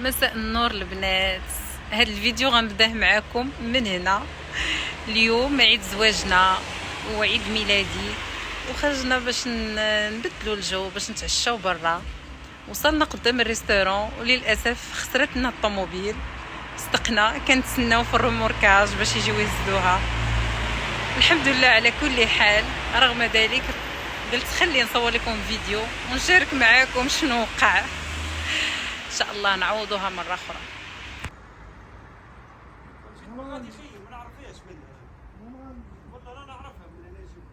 مساء النور البنات. هاد الفيديو غنبداه معاكم من هنا. اليوم عيد زواجنا وعيد ميلادي، وخرجنا باش نبدلوا الجو، باش نتعشاو برا. وصلنا قدام الريستورون وللاسف خسرتنا الطوموبيل. صدقنا كنتسناو في الروموركاج باش يجيو يزدوها. الحمد لله على كل حال. رغم ذلك قلت خلي نصور لكم فيديو ونشارك معاكم شنو وقع. ان شاء الله نعوضوها مره اخرى. هذه شيء ما نعرفهاش منها، والله لا نعرفها من اللي يجيب.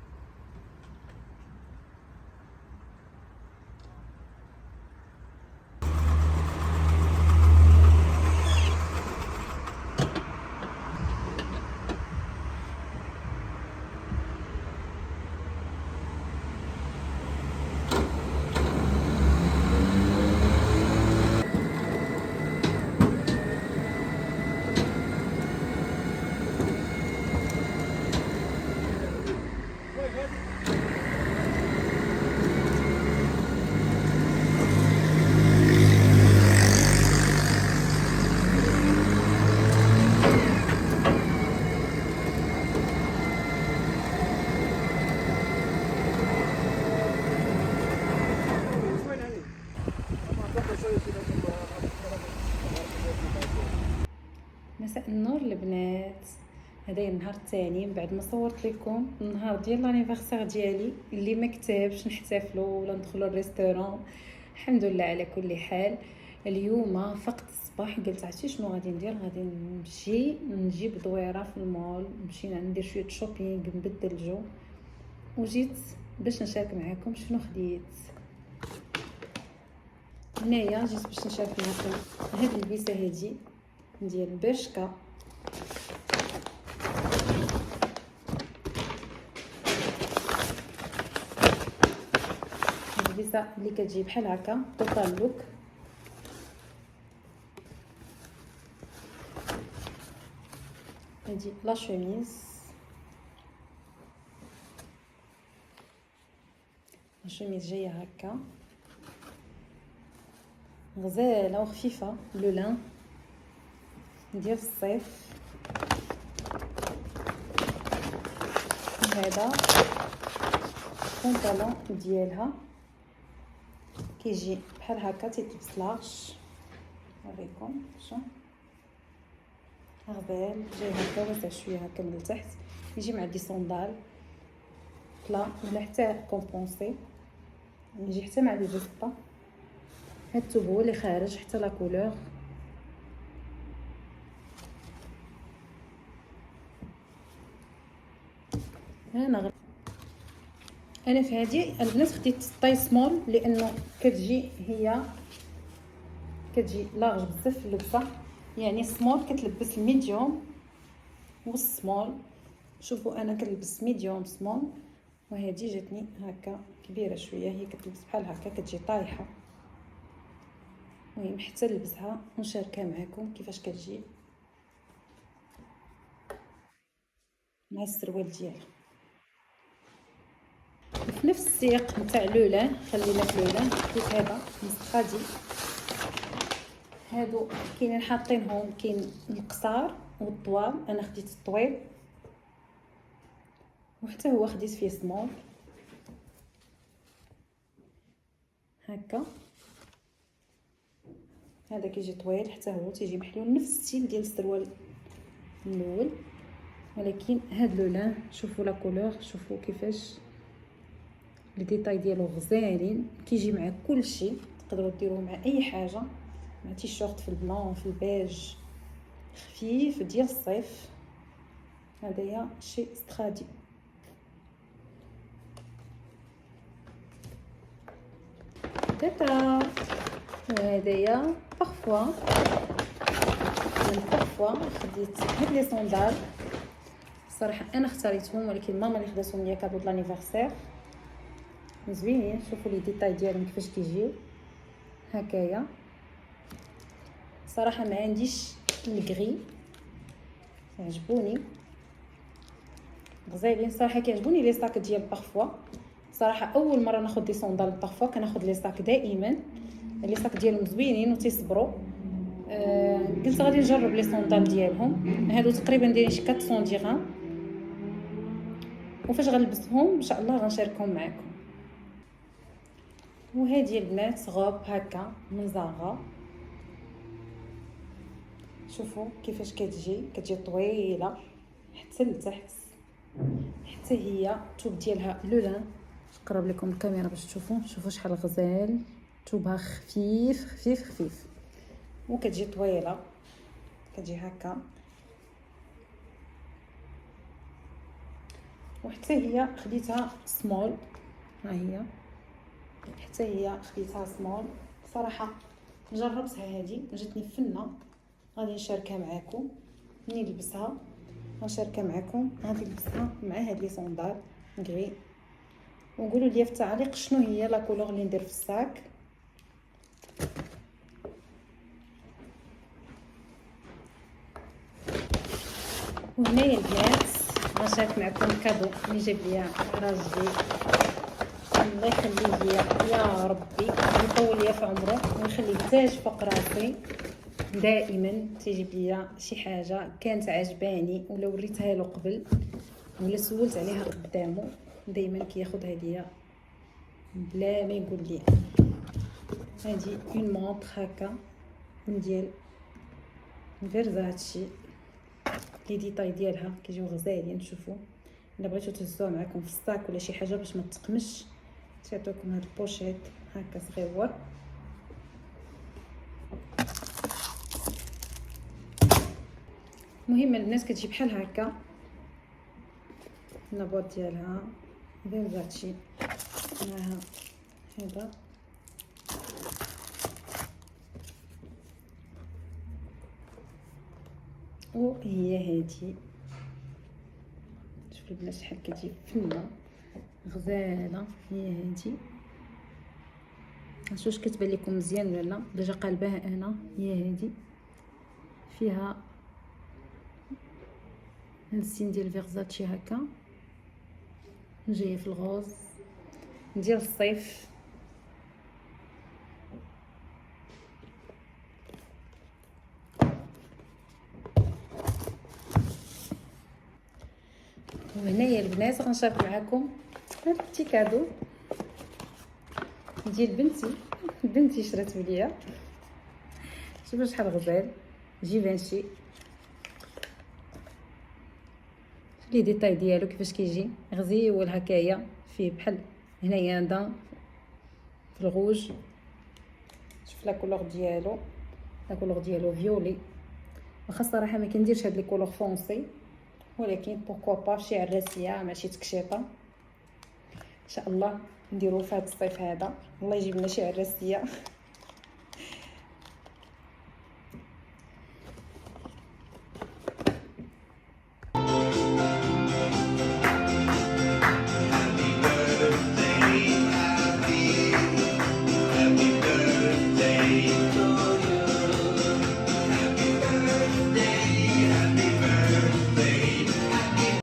مساء النور البنات. هذا النهار الثاني من بعد ما صورت لكم النهار ديال لانيفرسير ديالي اللي ما كتبش نحتفلوا ولا ندخلوا الريستورون. الحمد لله على كل حال. اليوم فقط الصباح قلت عرفتي شنو غادي ندير؟ غادي نمشي نجيب دويره في المول، مشينا ندير شويه شوبينغ نبدل الجو، وجيت باش نشارك معكم شنو خديت. هنايا جيت باش نشارك معكم هاد البيسه هادي ديال برشكا. البيسه اللي كتجي بحال هكا توتال لوك. هادي لا شوميز، جايه هكا غزاله وخفيفه، لو لان ديال الصيف. هذا البنطلون ديالها كيجي بحال هكا تيتلبس لارش. نوريكم شو غزال، جاي هكا واسع شويه هكا من التحت، يجي مع دي صوندال طلا ولا حتى كومبونسي، يجي حتى مع لي فيسطا. هاد الثوب هو اللي خارج حتى لا كولور. انا في هذه البنات خديت طاي سمول لانه كتجي لارج بزاف في اللبسه، يعني سمول كتلبس الميديوم والسمول. شوفوا انا كنلبس ميديوم سمول، وهذه جاتني هكا كبيره شويه، هي كتلبس بحال هكا كتجي طايحه. المهم حتى نلبسها ونشاركها معكم كيفاش كتجي مع السروال ديالها. في نفس السياق نتاع لولان، خلينا في لولان خديت هذا مستخادي. هادو كاينين حاطينهم، كاين القصار والطوال، انا خديت الطويل، وحتى هو خديت فيه سمول هكا. هذا كيجي طويل حتى هو تيجي محلول، نفس الستيل ديال السروال الاول، ولكن هاد لولان شوفوا لا كولور، شوفوا كيفاش لي ديتاي ديالو غزالين. كيجي مع كل شيء، تقدروا ديروه مع اي حاجه، مع تيشورت في البلون في البيج، خفيف ديال الصيف. هذايا شي استخادي. تاتا. وهذايا بارفوا خديت هاد لي صوندال. صراحه انا اختاريتهم، ولكن ماما اللي خداتهم ليا كادو د لانيفرسير. زوينين، شوفوا لي ديتاي ديالهم كيفاش كيجيو هكايا. صراحه ما عنديش الكري، عجبوني غزالين صراحه. كيعجبوني لي صاك ديال بارفوا. صراحه اول مره ناخذ دي صوندال بارفوا، كناخذ لي صاك دائما، لي صاك ديالهم زوينين وتيصبروا. قلت غادي نجرب لي صوندال ديالهم. هادو تقريبا دايرين شي 400 درهم، وفاش غنلبسهم ان شاء الله غنشاركهم معكم. وهذه البنات غوب هكا من زاغا، شوفوا كيفاش كتجي طويله حتى لتحت، حتى هي الثوب ديالها لولان. نقرب لكم الكاميرا باش شوفوا شحال غزال. ثوبها خفيف خفيف خفيف، وكتجي طويله، كتجي هكا. وحتى هي خديتها سمول، ها هي حتى هي خديتها سمول. صراحه جربتها هذه جاتني فنه، غادي نشاركها معكم. مني نلبسها غنشاركها معكم. غادي نلبسها مع هاد لي صوندال كري، وقولوا لي في التعليق شنو هي لا كولور اللي ندير في الساك. وهنايا البنات غنشارك معكم الكادو اللي جاب ليا راجلي، الله يخليه ليا يا ربي يطول ليا في عمره ويخلي التاج فوق راسي. دائما تيجيب ليا شي حاجه كانت عجباني ولا وريتها له قبل ولا سولت عليها قدامه، دائما كياخذ هديه بلا ما يقول لي. هذه اون مونطر هكا ديال فيرزاتشي، لي ديتاي ديالها كيجيو غزالين. شوفوا الا بغيتو تهزوها معكم في الصاك ولا شي حاجه باش ما تقمش، تعطيكم هاد البوشيط هكا صغيور. المهم الناس كتجي بحال هكا النبوط ديالها فيرزاتشي معها هذا. وهي هادي، شوفوا البنات شحال كتجي فنه غزاله. هي هادي، نشوف كتبان لكم مزيان ولا لا. ديجا قلبها انا. هي هادي فيها هاد السين ديال فيرزاتشي هكا، جايه في الغوز ديال الصيف. وهنايا البنات غنشارك معكم هاد البتي كادو ديال بنتي شراتو ليا. شوفوا شحال غزال، جيفانشي. لي ديتاي ديالو كيفاش كيجي غزيول هكايا، فيه بحال هنايا عندها في الغوج. شوف لا كولور ديالو فيولي. واخا الصراحه ما كنديرش هاد لي كولور فونسي، ولكن بوركوا با شي عراسيه مع شي تكشيطه ان شاء الله نديروه في هذا الصيف هذا. الله يجيب لنا شي عراسيه.